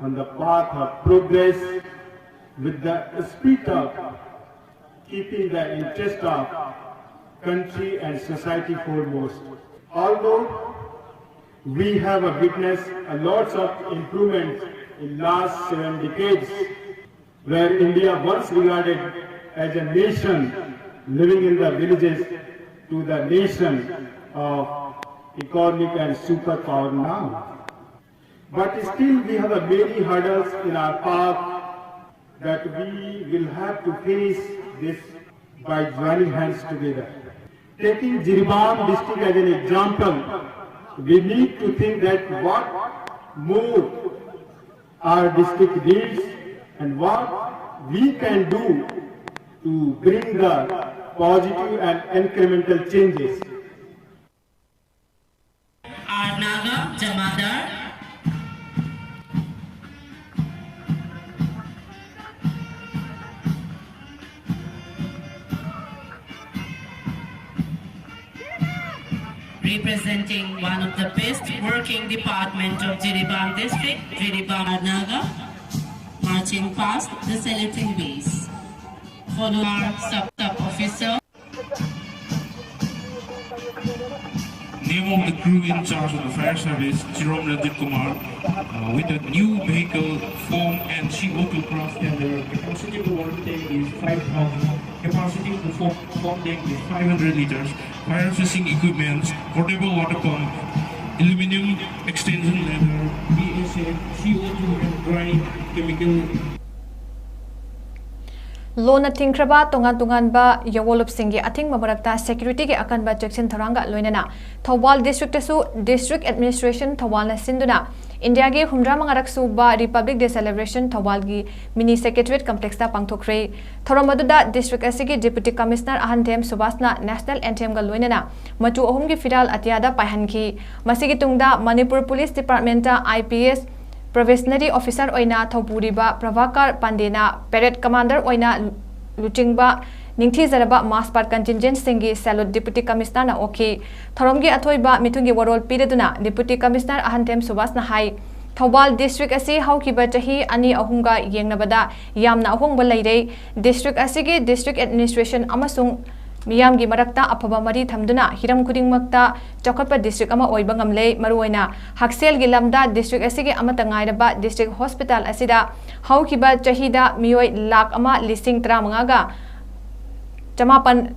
on the path of progress with the spirit of keeping the interest of country and society foremost. Although we have witnessed a lot of improvements in last 7 decades, where India once regarded as a nation living in the villages to the nation of economic and superpower now. But still we have many hurdles in our path that we will have to face this by joining hands together. Taking Jiribam district as an example, we need to think that what more our district needs and what we can do to bring the positive and incremental changes. Arnaga Jamadar. Representing one of the best working department of Jiribam district, Jiribam Arnaga, marching past the saluting base. Follow our sub-officer. Name of the crew in charge of the fire service, 𝐁𝐫𝐸, with a new vehicle form and CO2 craft tender. Capacity to water tank is 5,000. Capacity to form tank is 500 liters. Fire fishing equipment, portable water pump, aluminum extension ladder, BSF, CO2 and dry chemical. Lona Tinkraba, Tongan Yawolop Singi, Ating Mabarakta, Security Akanba Jackson Taranga, Loinana, Thawal District District Administration, Thawalna Sinduna, India Ge Humdra Mangaraksuba, Republic Day Celebration, Thawalgi, Mini Secretariat Complex Pangtokre, Thoramaduda, District Asigi, Deputy Commissioner Ahantem Subasna, National Anthem Galwinana, Matu Ohumgi Fidal Atiada Pahanki, Masigi Tungda, Manipur Police Department, IPS, Provisionary Officer Oina Thopuriba, Pravakar Pandena, Parade Commander Oina Luchingba, Ningthi Zaraba, Mass Part Contingent Singi, Salute Deputy Commissioner Oki, Thoromgi Atoiba, Mitungi Warol Pireduna, Deputy Commissioner Ahantem Subasna Hai, Thawal District Asi, Haukiba Jahi, Ani Ahunga, Yengnabada, Yamna Ahung Balay, District Asigi, District Administration Amasung, Miyam gi marakta apaba mari thamduna hiram khuding makta chokhatpa district ama oiba ngamle maruoina haksel gi lamda district asigi amata ngairaba district hospital asida haukiba chahida miyoi lakh ama lising 35 ga chamapan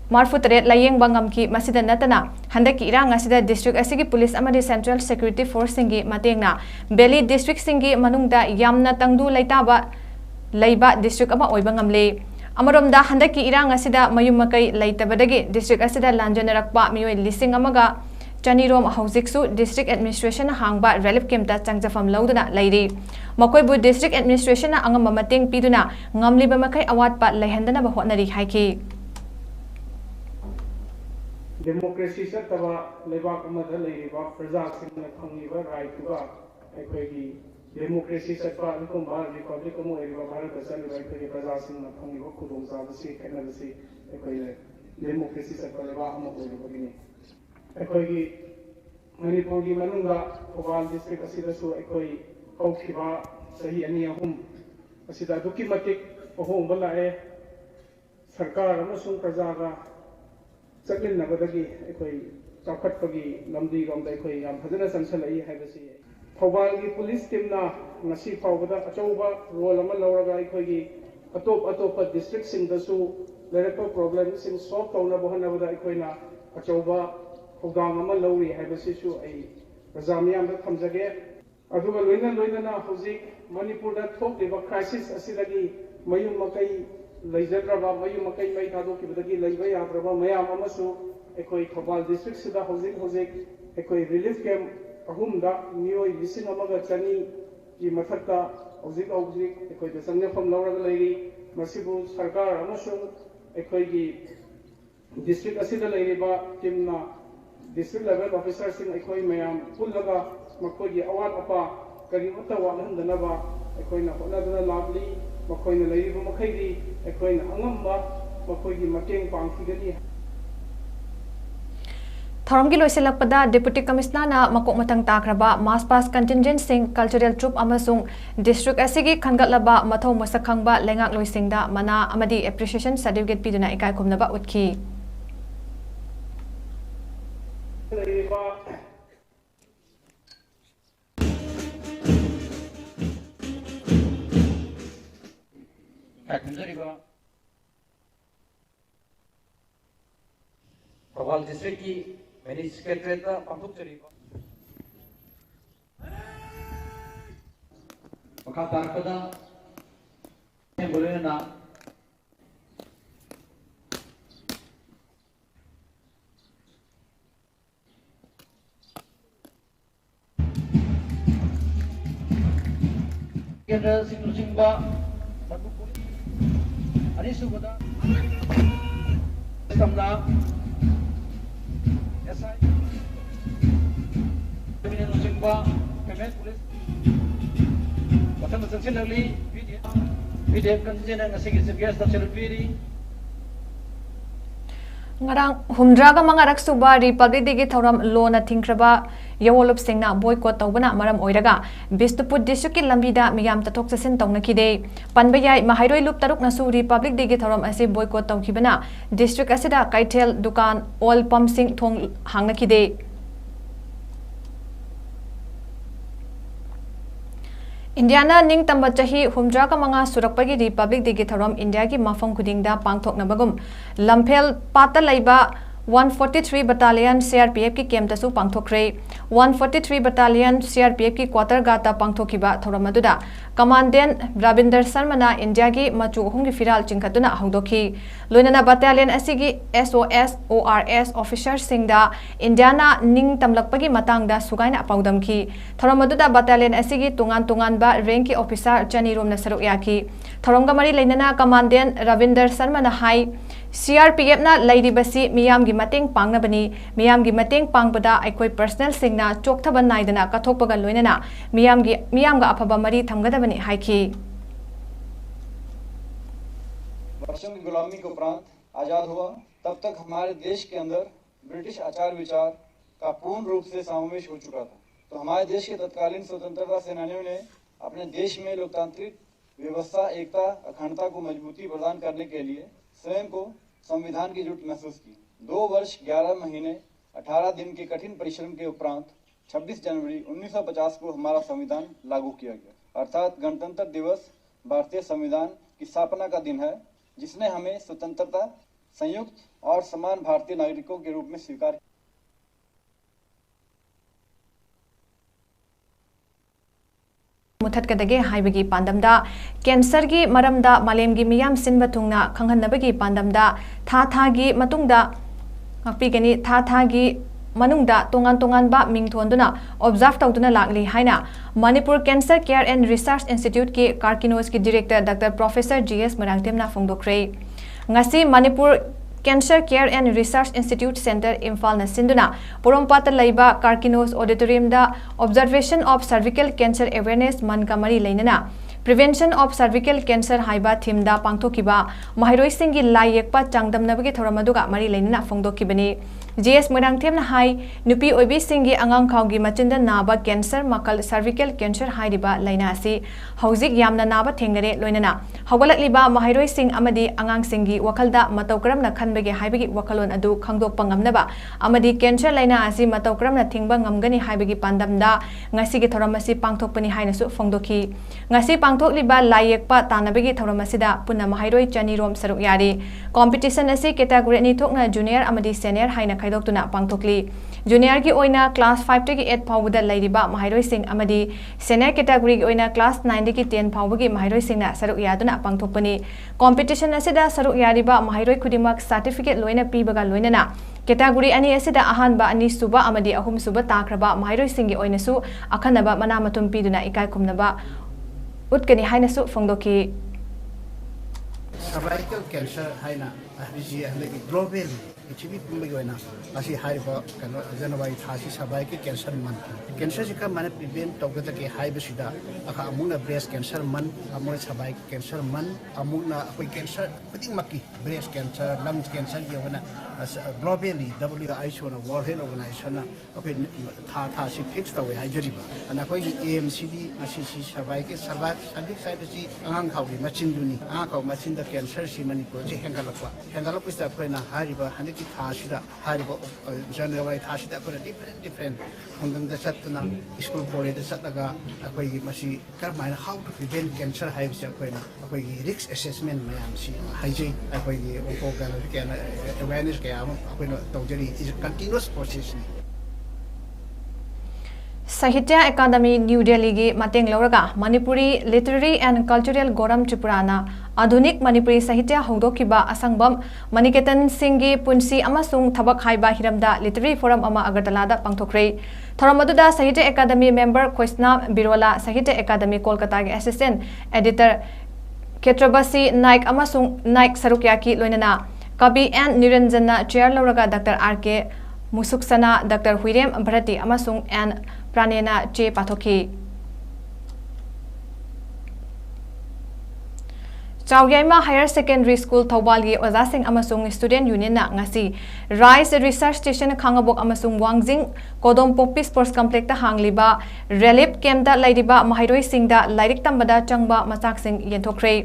marfutret layeng bangamki masida natana handaki irang asida district asigi police amadi central security force singi matengna Beli district singi manungda yamna tangdu laitaba leiba district ama oiba ngamle Amaromda handaki irang asida mayum makai laitabadagi district asida lanjanarakpa miyoi lising amaga chanirom hauziksu district administration hangba relief camta changjafam lauduna lairi makoibu district administration angam mating piduna ngamliba makai awatpa laihandana ba hotnari haiki democracy sataba lebak amada lairiba praja singna khangiba right ba ekoi democracy satpa kumba republic mo eriba bharat asal right ke praja singna khangiba khudong sa basi kana basi ekoi democracy satpa leba amo eriba gini ekoi manipur gi manunga Thawal district asida su ekoi haukiba sahi ani ahum asida duki matik ohong balae sarkar amasung praja ga chaklin nabadagi ekoi chakhatpagi lamdi romda ekoi yam phajana samsalai haibasi Thawal gi police team na ngasi fawbada achauba role ama lauraga ekoi atop district sing da su lerapa problem sing solve tawna bohana bada ekoi na achauba thawdang ama lauri haibasi su ai rajamiyam da thamjage aduga loina na hojik manipur da thok deba crisis asidagi mayum makai लेजद्रबा मयु मकई मई थादोखिबदगी लेबा याद्रबा मयाम अमसु एकोई Thoubal district सिदा होजिक होजिक एकोई relief camp अहुमदा मियोई लिसिंग अमगा चनी की मथक्ता होजिक होजिक एकोई दसंगफम लौरग लेरी मसिबु सरकार अमसु एकोई की district असिदा लेरिबा टीमना डिस्ट्रिक्ट लेवल ऑफिसर सिंह एकोई मयाम पुल्लगा मकोई अवात अपा करीमता वाहनदनबा एकोई ना होनदना लाभली मकोई ना लेरिबा मखैदी एकोई ना अंगम्बा मकोई की मतेंग पांगखिगनी थौरमगी लोइसिलपदा डिप्यूटी कमिश्नरना मकोक मतंग ताख्रबा मास पास कंटिजेंट सिंह कल्चरल ट्रुप अमसुंग डिस्ट्रिक्ट असिगी खनगतलबा मथौ मसक खंगबा लेंगाक लोइसिंगदा मना अमदी एप्रिसिएशन सर्टिफिकेट पिदुना इकाय खुमनबा उतखी प्रभाल डिस्ट्रिक्ट की मैनेज सेक्रेटरीट पांथोक्चरीबा मखा तारपदा बोलेना केंद्र सिंगबा मनपुरी अनिसुबदा समना ngarang humdraga mangarak suba republic degi thoram lona thingkraba yawolup singna boycott tawbana maram oiraga bistupur district ki lambida miyam tathok chasin tawnakide panbayai mahairoi lup taruk nasu republic degi thoram ase boycott tawkhibana district asida kaithel dukan oil pump sing thong hangnakide Indiana ning tamba chahi humdra ka manga surakpagi republic degi thoram India ki mafam khudingda pangthoknabagum lamphel pata laiba 143 battalion CRPF की camp तसु पांगथोखरे 143 battalion CRPF की quarter गाता पांगथोखिबा थोरमदुदा commandant Ravinder Sharma India की मचु अहुम की फिराल चिंखतुना हौदोखी लोइनना battalion असिगी SOS ORS ऑफिसर सिंगदा इंडियाना निंग तमलकपगी मतंगदा सुगाइना पाउदमखी थोरमदुदा battalion असिगी तुंगान तुंगानबा रैंक की ऑफिसर चनीरोमना सरुक याखी थोरमगा मरी लेनना कमांडेंट रविंदर शर्मा हाई CRPF na lairibasi miyam gi mateng pangnabani miyam gi mateng pangbada aikoi personal singna chokthaban naidana kathokpaga loinana miyam ga aphaba mari thamgadabani haiki वर्षों की गुलामी के उपरांत आजाद हुआ तब तक हमारे देश के अंदर ब्रिटिश आचार विचार का पूर्ण रूप से समावेश हो चुका था तो हमारे देश के तत्कालीन स्वतंत्रता सेनानियों ने अपने देश में लोकतांत्रिक व्यवस्था एकता अखंडता को मजबूती प्रदान करने के लिए स्वयं को संविधान की जरूरत महसूस की 2 वर्ष 11 महीने 18 दिन के कठिन परिश्रम के उपरांत 26 जनवरी 1950 को हमारा संविधान लागू किया गया अर्थात गणतंत्र दिवस भारतीय संविधान की स्थापना का दिन है जिसने हमें स्वतंत्रता संयुक्त और समान भारतीय नागरिकों के रूप में स्वीकार मुथतकदगे हाइबगी पांदमदा कैंसर की मरमदा मालेमगी मियाम सिनबा थुंगना खंगहनबगी पांदमदा थाथागी मतुंगदा अपिगनी थाथागी मनुंगदा तोंगान तोंगानबा मिंगथोंदुना ऑब्जर्व तौदुना लागली हाइना Manipur cancer care and research institute के कार्किनोस की डायरेक्टर डॉक्टर प्रोफेसर GS मरांगतेमना फोंदोखरे ngasi Manipur cancer care and research institute centre Imphal सिंधुना पोरोंपाता लैबा कार्किनोस ऑडिटोरियम दा observation of cervical cancer awareness मन का मरी लेना प्रिवेंशन ऑफ सर्विकल कैंसर हाइबा थीम दा पांगथोखिबा महिरोई सिंगी लाई येकपा चांगदमनबगी थोरमदुगा मरी लेना फोंदोखिबनी GS मरांगथेमना हाई नुपी ओबी सिंगी अंगांग खाउगी मचिंदा नाबा कैंसर मकल सर्विकल कैंसर हाइरिबा लाइना असि हौजिक यामना नाबा थेंगरे लोइनना हौगलकलिबा महिरोई सिंग अमदी अंगांग सिंगी वखलदा मतौ करमना खनबगे हाइबगी वखलोन अदु खंगदोकपा ngamnaba अमदी कैंसर लाइना असि मतौ करमना थिंगबा ngamgani हाइबगी पांदमदा ngasi gi thoram asi pangthokpani hainasu फोंदोखि ngasi pangthokliba lai yekpa tanabagi thoram asida punna महिरोई चनीरोम सरuk yari competition asi category ni thokna junior amadi senior haina खाइदोक्तुना पांगथोकली junior की ओइना class 5 तक 8 फाउबदा लैरिबा महाइरोइ सिंह अमदी सीनियर कैटेगरी की ओइना क्लास 9 तक 10 फाउबगी महाइरोइ सिंहना सरुक यादुना पांगथोकपनी कॉम्पिटिशन असिदा सरुक यारिबा महाइरोइ खुदिमक सर्टिफिकेट लोइना पीबगा लोइना कैटेगरी अनि असिदा अहानबा अनि सुबा अमदी अहुम सुबा ताख्रबा महाइरोइ सिंहगी ओइनासु अखनबा मना मतुम पीदुना इकाय खुमनबा उतकनी हाइनासु फोंगदोकी सर्वाइकल कैंसर हाइना हरिजी हलगी ग्लोबल पृथ्वी पुंबगी होइना असी हाइबा कनो जनवरी थासी सर्वाइकल कैंसर मन कैंसर सिका माने प्रिवेंट तौगदा के हाइबसिदा अखा अमुना ब्रेस्ट कैंसर मन अमुना सर्वाइकल कैंसर मन अमुना कोई कैंसर खुदिमकी ब्रेस्ट कैंसर लंग्स कैंसर के होना ग्लोबली WHO ना वर्ल्ड हेल्थ ऑर्गेनाइजेशन अखै था सि फिक्स तौवे हाइजरिबा अना कोई AMCD असी सर्वाइकल सर्वाइकल साइड सि अंगांग खावि मचिन दुनी आ खाव मचिन द कैंसर सि मणिपुर जे हेंगलपस्ता कोइना हारिबा हंदकी थासिदा हारिबा जनवरी थासिदा कोना डिफरेंट खंगंग चतना स्कूल कॉलेज चतगा अखोई मसी करमाइन हाउ टू प्रिवेंट कैंसर हाइबसे अखोइना अखोई रिस्क असेसमेंट मयाम सि हाइजे अखोई ओकोगल के अवेयरनेस के अखोइना तौजरी इज कंटीन्यूअस प्रोसेस साहित्य अकादमी न्यू दिल्ली की मतेंग लौरगा मणिपुरी लिटरेरी एंड कल्चरल गोरम त्रिपुराना आधुनिक मणिपुरी साहित्य हौदोखिबा असंगबम मणिकेतन सिंगी पुंसी अमसुंग थबक हाइबा हिरमदा लिटरेरी फोरम अमा अगरतलादा पांगथोखरे थोरम अदुदा साहित्य अकादमी मेंबर ख़्ए𝐲𝐸 बिरोला साहित्य अकादमी कोलकाता के असिस्टेंट एडिटर केत्रबसी नाइक अमसुंग नाइक सरुकयाकी लोइनना कवि एन निरंजन चेयर लौरगा डॉक्टर आर.के. मुसुक्सना डॉक्टर हुइरेम भरती अमसुंग एन प्राणेना चे पाथोखी ꯆꯥꯎꯌꯥꯏꯃ हायर सेकेंडरी स्कूल थौबालगी ओजासिंग अमसुंग स्टूडेंट यूनियन ना ngasi rice research station Khangabok अमसुंग वांगजिंग कोदोम पोपी स्पोर्ट्स कॉम्प्लेक्स ता हांगलिबा रेलिप कैम्प दा लाइरिबा महाइरोइ सिंह दा लाइरिक तंबदा चंगबा मचाकसिंग येंथोखरे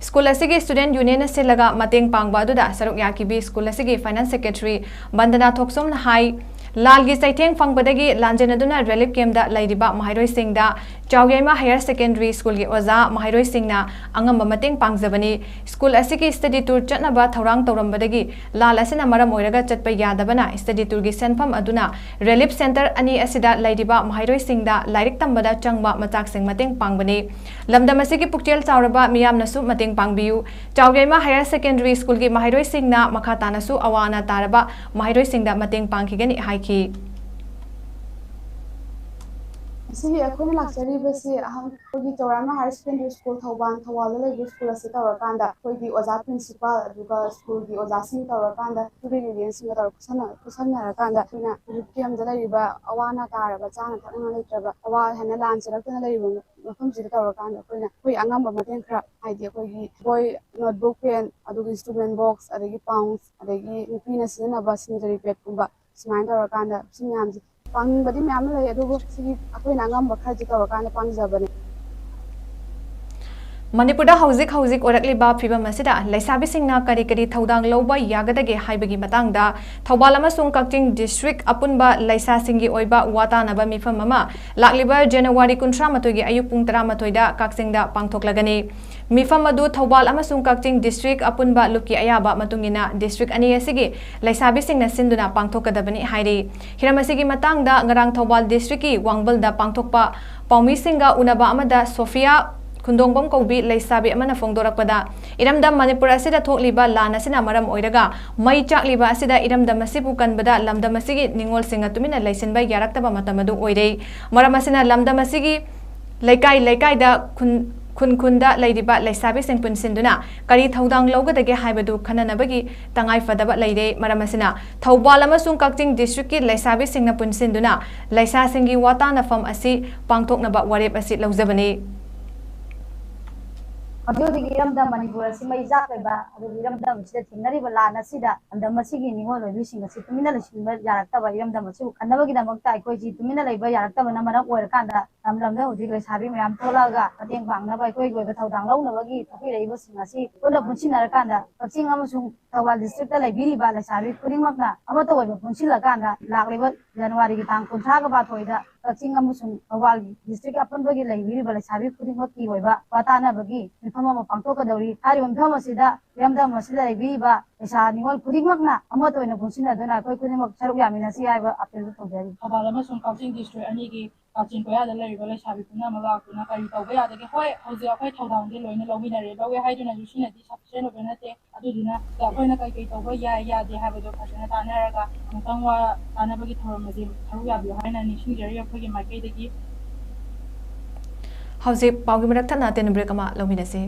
स्कूल असिगी स्टूडेंट यूनियन से लगा मतेंग पांगबा अदुदा सरुक याकीबी स्कूल असिगी फाइनेंस सेक्रेटरी बंदना थोक्सोम हाई लालगी सैथेंग फंगबदगी लांजनदुना रेलिप कैम्प दा लाइरिबा महाइरोइ सिंह दा चाउयाइमा हायर सेकेंडरी स्कूल की ओजा महाइरोइ सिंह ना अंगम मतेंग पांगजबनी स्कूल असिगी स्टडी टूर चटनबा थौरांग तौरंबदगी लाल असिना मरम ओइरगा चटप यादबना स्टडी टूर की सेंफम अदुना रेलिप सेंटर अनि असिदा लाइरिबा महाइरोइ सिंह दा लाइरिक तंबदा चंगबा मचाकसिंग मतेंग पांगबनी लमदम असिगी पुक्चेल चाउरबा मियामनसु मतेंग पांगबियु चाउयाइमा हायर सेकेंडरी स्कूल की महाइरोइ सिंह ना मखा तानसु अवाना तारबा महाइरोइ सिंह दा मतेंग पांगखिगनी हाइखी सी अखोन लाक्चरी बसी हम कोगी चौरामा हायर सेकेंडरी स्कूल थौबान थौवाल लेबी स्कूल असे तौरकांदा कोगी ओजा प्रिंसिपल अदुगा स्कूल की ओजा सिंग तौरकांदा स्टूडेंट यूनियन सिंग कुसनरकांदा बिना रुपकेम दा लेबा अवाना तारबा चाना थना लेत्रबा अवा हना लांचरकना लेबा मफम सिदा तौरकांदा कोइना कोई अंगम मतें खरा हाइदे कोगी बोय नोटबुक पेन अदुगा स्टूडेंट बॉक्स अदगी पाउंस अदगी रुपीना सिनबा सैनिटरी पैड कुंबा स्माइन तौरकांदा सिन्याम पांगबदी मैम ले अदुगो सिगी अखोय नांगम बखरजि तौरकांदा पांगजबने मणिपुर हौजिक ओरकलिबा फिबम असिदा लैसाबिसिंगना करी करी थौदांग लौबा यागदगे हाइबगी मतंगदा थौबाल अमसुंग कक्चिंग डिस्ट्रिक्ट अपुनबा लैसासिंगी ओइबा वातानबा मिफम अमा लाक्लिबा जनवरी 19 गी अयुक पुंग 13 दा कक्चिंगदा पांगथोकलगनी मिफम अदु थौबाल अमसुंग कक्चिंग डिस्ट्रिक्ट अपुनबा लुकी अयाबा मतुंगिना डिस्ट्रिक्ट अनि असिगी लैसाबिसिंगना सिंदुना पांगथोकदबनी हाइरी हिरमसिगी मतंगदा ngarang थौबाल डिस्ट्रिक्ट की वांगबलदा पांगथोकपा पौमीसिंगा उनबा अमदा सोफिया खुंदोंबम कौबी लैसाबी अमना फोंदोरकपदा इरमदम मणिपुर असिदा थोकलिबा लान असिना मरम ओइरगा मई चाकलिबा असिदा इरमदम असिबु कनबदा लमदम असिगी निंगोल सिंगा तुमिना लैसिनबा यारक्तबा मतमदु ओइरे मरम असिना लमदम असिगी लैकाई लैकाईदा खुन लैरिबा लैसाबी सिंग पुनसिंदुना करी थौदांग लौगदगे हाइबदु खननबगी तंगाई फदबा लैरे मरम असिना थौबाल अमसुंग कक्चिंग डिस्ट्रिक्ट की लैसाबी सिंगना पुनसिंदुना लैसा सिंगी वातानफम असि पांगथोकनबा वरेप असि लौजबनी इरमदम मणिपुर मई जाबा इरमदम थेंगरीब लान निगोल तुमिन लैसिब यारक्तब इरमदम खनबगी तुमिन लेब यारक्तबना मरम ओइरकांदा लमलमद हौजिक लैसाबी मैम थोलगा मतेंग पांगनबा थौदांग लौनबगी थोकिरइबसिंग असि पुनः पुनसिनरकांदा कक्चिंग अमसुंग थौबाल डिस्ट्रिक्ट लैबिरिबा लैसाबी खुदिमकना अमत ओइब पुनसिलकांदा लाक्लिब जनवरी की तांग 19 गा 12 दा ꯀꯛꯆꯤꯡ ꯑꯃꯁꯨꯡ ꯊꯧꯕꯥꯜ ꯗꯤꯁꯇ꯭ꯔꯤꯛ ꯑꯄꯨꯟꯕꯒꯤ ꯂꯩꯕꯤꯔꯤꯕ ꯂꯩꯁꯥꯕꯤ ꯈꯨꯗꯤꯡꯃꯛꯀꯤ ꯑꯣꯏꯕ ꯋꯥꯇꯥꯅꯕꯒꯤ ꯃꯤꯐꯝ ꯑꯃ ꯄꯥꯡꯊꯣꯛꯀꯗꯧꯔꯤ ꯍꯥꯏꯔꯤꯕ ꯃꯤꯐꯝ ꯑꯁꯤꯗ ꯏꯔꯝꯗꯝ ꯑꯁꯤꯗ ꯂꯩꯕꯤꯔꯤꯕ ꯂꯩꯁꯥ ꯅꯤꯉꯣꯜ ꯈꯨꯗꯤꯡꯃꯛꯅ ꯑꯃꯠꯇ ꯑꯣꯏꯅ ꯄꯨꯟꯁꯤꯟꯅꯗꯨꯅ ꯑꯩꯈꯣꯏ ꯈꯨꯗꯤꯡꯃꯛ ꯁꯔꯨꯛ ꯌꯥꯃꯤꯟꯅꯁꯤ ꯍꯥꯏꯕ ꯑꯄꯤꯜ ꯇꯧꯖꯔꯤ ꯊꯧꯕꯥꯜ ꯑꯃꯁꯨꯡ ꯀꯛꯆꯤꯡ ꯗꯤꯁꯇ꯭ꯔꯤꯛ ꯑꯅꯤꯒꯤ ꯀꯛꯆꯤꯡ ꯀꯣꯌꯥꯗ ꯂꯩꯔꯤꯕ ꯂꯩꯁꯥꯕꯤ ꯄꯨꯝꯅꯃꯛ ꯂꯥꯛꯇꯨꯅ ꯀꯔꯤ ꯇꯧꯕ ꯌꯥꯗꯒꯦ ꯍꯣꯏ ꯍꯧꯖꯤꯛ ꯑꯩꯈꯣꯏ ꯊꯧꯗꯥꯡꯗꯤ ꯂꯣꯏꯅ ꯂꯧꯃꯤꯟꯅꯔꯦ ꯂꯧꯋꯦ ꯍꯥꯏꯗꯨꯅꯁꯨ ꯁꯤꯅꯗꯤ ꯁꯐꯤꯁꯦꯟ ꯑꯣꯏꯕ ꯅꯠꯇꯦ ꯑꯗꯨꯗꯨꯅ ꯑꯩꯈꯣꯏꯅ ꯀꯩ ꯇꯧꯕ ꯌꯥꯏ ꯌꯥꯗꯦ ꯍꯥꯏꯕꯗꯣ ꯐꯖꯅ ꯇꯥꯟꯅꯔꯒ ꯑꯃꯨꯛꯇꯪ ꯋꯥ ꯇꯥꯟꯅꯕꯒꯤ ꯊꯧꯔꯝ ꯑꯁꯤ ꯁꯔꯨꯛ ꯌꯥꯕꯤꯌꯨ ꯍꯥꯏꯅ ꯅꯤꯡꯁꯤꯡꯖꯔꯤ ꯑꯩꯈꯣꯏꯒꯤ ꯃꯥꯏꯀꯩꯗꯒꯤ ꯍꯧꯖꯤꯛ ꯄꯥꯎꯒꯤ ꯃꯔꯛ ꯊꯠꯅ ꯇꯦꯟ ꯕ꯭ꯔꯦꯛ ꯑꯃ ꯂꯧꯃꯤꯟꯅꯁꯤ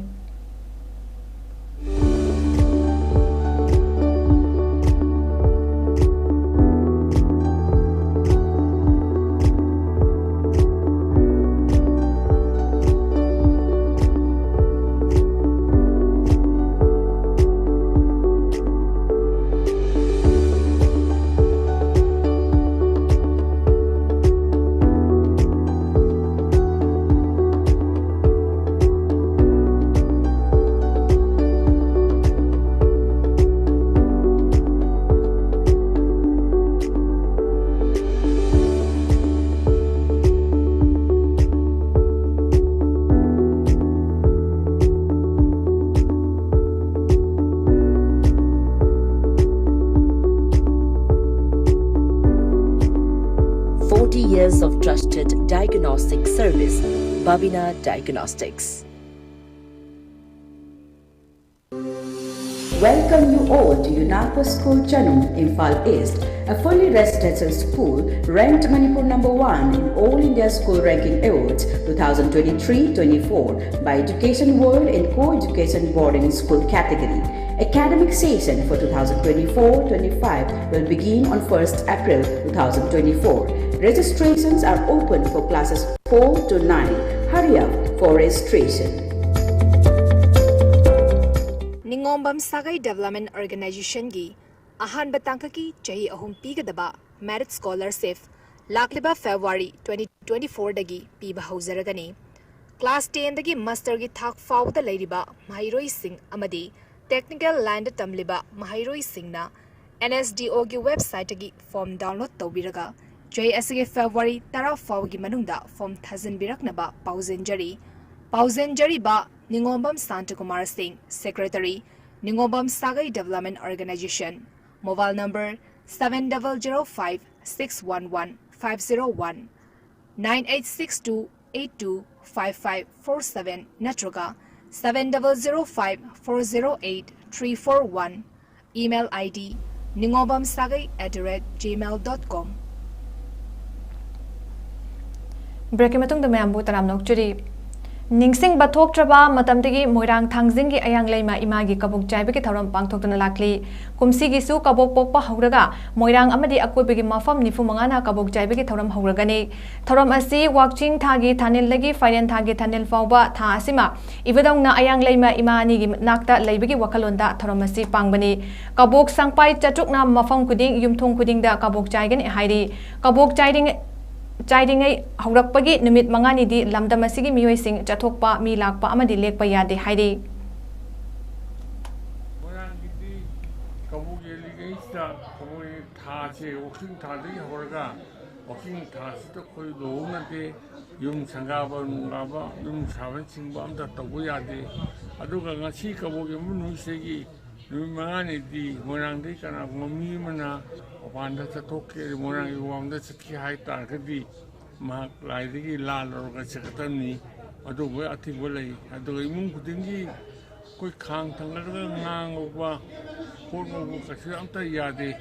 Years of trusted diagnostic service, Babina Diagnostics. Welcome you all to UNAPO School Chanum, Imphal East, a fully residential school ranked Manipur #1 in All India School Ranking Awards 2023-24 by Education World in Co-Education Boarding School category. Academic session for 2024-25 will begin on 1st April 2024. Registrations are open for classes 4 to 9. Hurry up for registration. Ningombam Sagai Development Organization gi Ahan Batangaki Chahi Ahum Pigadaba Merit Scholarship Lakliba February 2024 dagi Piba Hauseragani Class 10 dagi Master gi Thak Fau the Ladiba Mahiroi Singh Amadi Technical Land Tamliba Mahiroi Singh na NSDO gi website gi form download tawbiraga JSG February Tara Fau gi manungda form Thazin Biraknaba Pauzenjari ba Ningombam Santakumar Singh Secretary Ningombam Sagai Development Organization Mobile number 7005-611-501 9862-825547 Natroga 7005-408-341 Email ID ningobamsagai@gmail.com Breaking matung da mayam bu taram nokchuri Ningsing bathok traba matamdagi moirang thangzingi ayang leima imagi kabuk jaibagi tharam pangthoktuna lakli kumsigi su kabok pokpa hauraga moirang amadi akoibagi mafam nifu mangana kabuk jaibagi tharam hauragani tharam asi wakching thagi thanil lagi finance thagi thanil fauba tha asima ibadongna ayang leima imani gi nakta leibagi wakalonda tharam asi pangbani kabuk sangpai chatukna mafam kuding yumthong kudingda kabuk jaigani hairi kabuk Chiding Haurakpagi Numit Mangani di Lamdamasigi Mioising Chatokpa Mi Lakpa Amadi Lekpa Yade Haidi Yung sangaba ngaba yung saban singba amda tabu yade aduga ngasi kaboge munu segi mangani di monang di kana ngomi mana opanda chatoke monang iwamda chaki hai tar kadi mak lai di la lor ga chakatani aduga ati bolai aduga imung kudingi koi khang thangar ga ngang oba kon obu kasi amta yade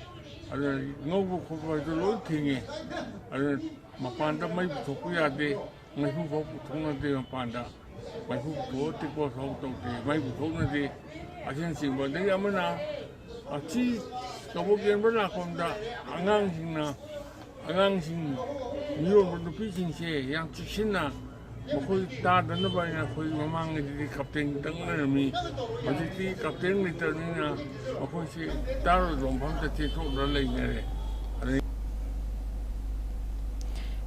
adu ngobu khoba do lo thinge adu Mapanda may butuko yade, may butuko na di mapanda, may butuko tipo sa auto may butuko na di asin simba. Dahil yaman na, si kabugyan ba na kumda, angang sing niyo manupisin siya, yang tiksin na, makoy tada na ba na koy mamang di kapten tang na nami, matiti kapten nito na, makoy si taro dong pamta tito ralay na rin.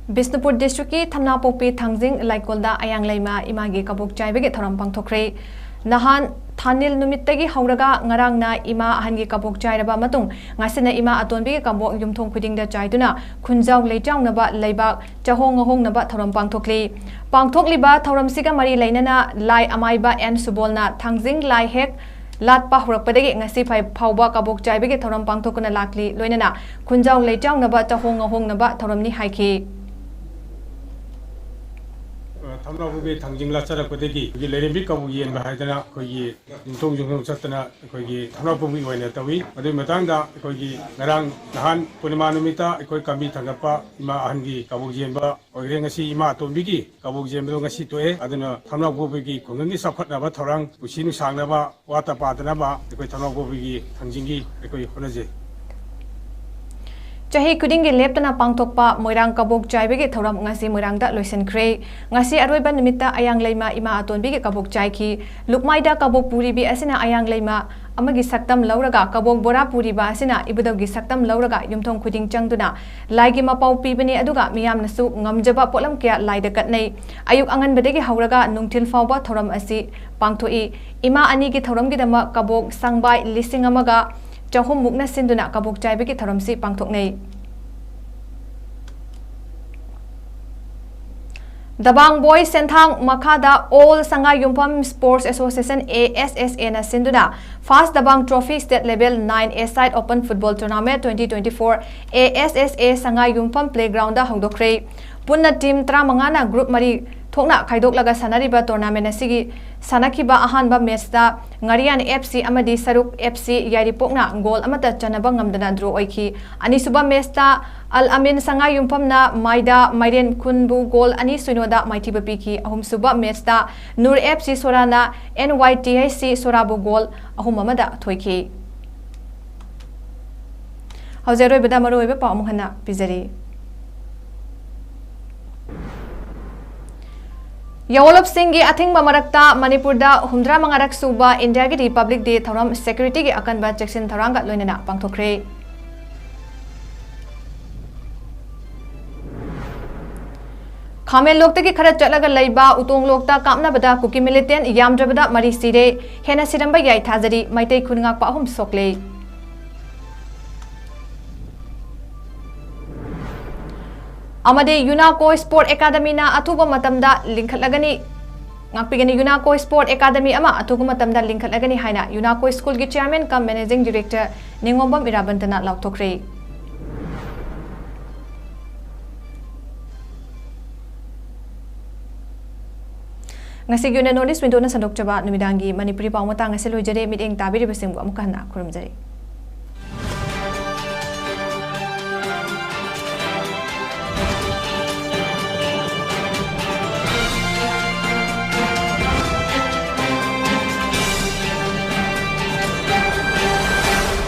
Bisnupur District ki Thamnapokpi Thangjing Laikolda Ayang Leima Imagi Kabuk Jaibagi Tharam Pangthokre nahan Thanil numittagi hauraga ngarangna ima ahangi kabok chairaba matung ngasina ima atonbi kabok yumthong khudingda chaiduna khunjaw leichawnaba leibak chahong hongnaba thoram pangthokli pangthokliba thoramsiga mari leinana lai amaiba en subolna thangjing lai hek latpa hurakpadagi ngasi phai phawba kabok chaibagi thoram pangthokuna lakli loinana khunjaw leichawnaba chahong hongnaba thoramni haiki 탐나부비 당징라 차라고되기 여기 레림비 까부기엔 바하이다나 거기 인통중성 쳤다나 거기 탐나부비 원에 따위 어디 마당다 거기 나랑 나한 보니마누미타 거기 감비 당갑바 이마 한기 까부기엔 바 어이랭시 이마 돈비기 까부기엔도 같이 또에 아드나 탐나부비기 공연기 사fat나바 토랑 부시누 상나바 와타 파드나바 거기 탐나부비기 당징기 거기 호나제 Chahi kudingi leptana pangtokpa moirang kabok chaibegi thoram ngasi moirangda loisen kre ngasi aroiba nimita ayang leima ima atonbigi kabok chaiki lukmaida kabok puri bi asina ayang leima amagi saktam lauraga kabok bora puri ba asina ibudogi saktam lauraga yumthong khuding changduna laigi mapau pibani aduga miyamnasu ngamjaba polam kya laida katnei ayuk angan bedegi hauraga nungtil fawba thoram asi pangthoi ima ani gi thoram gi dama kabok sangbai lising amaga Chahum mukna sinduna kabok chaibegi tharamsi pangthoknei Dabang Boys Senthang Makada All Sanga Yumpam Sports Association ASSA na sinduna Fast Dabang Trophy State Level 9 A-Side Open Football Tournament 2024 ASSA Sanga Yumpam Playground da hongdokre punna team 35 na group mari thokna khaidok laga sanariba tournament asigi sanakiba ahanba match da ngarian FC amadi saruk FC yaripokna goal amata chanaba ngamdana draw oiki ani suba match da Al Amin Sanga Yumpam na Maida Mairen Kunbu goal ani suinoda maitiba piki ahum suba match da Nur FC Sorana NYTHC Sorabu goal ahum amada thoiki Hauzeroi beda maroi be paumuhana pizari Yawalop Singhi athing mamarakta Manipurda humdra mangarak suba India ki Republic Day thoram security ki akan ba checksin tharanga loinana pangthokre Khamel lokta ki khara chatlaga leiba utong lokta kamna bada kuki militant yamdrabada mari sire hena siramba yai thajari maitai khungak pa hum sokle Amade UNACO Sport Academy na atuba matamda linkhatlagani ngakpigani UNACO Sport Academy ama atuba matamda linkhatlagani haina UNACO School gi chairman kam managing director Ningombam Irabantana lauthokre ngasi gyuna notice window na sandok chaba numidangi Manipuri pawmata ngasi lojare miteng tabiri besingbu amukana kurumjari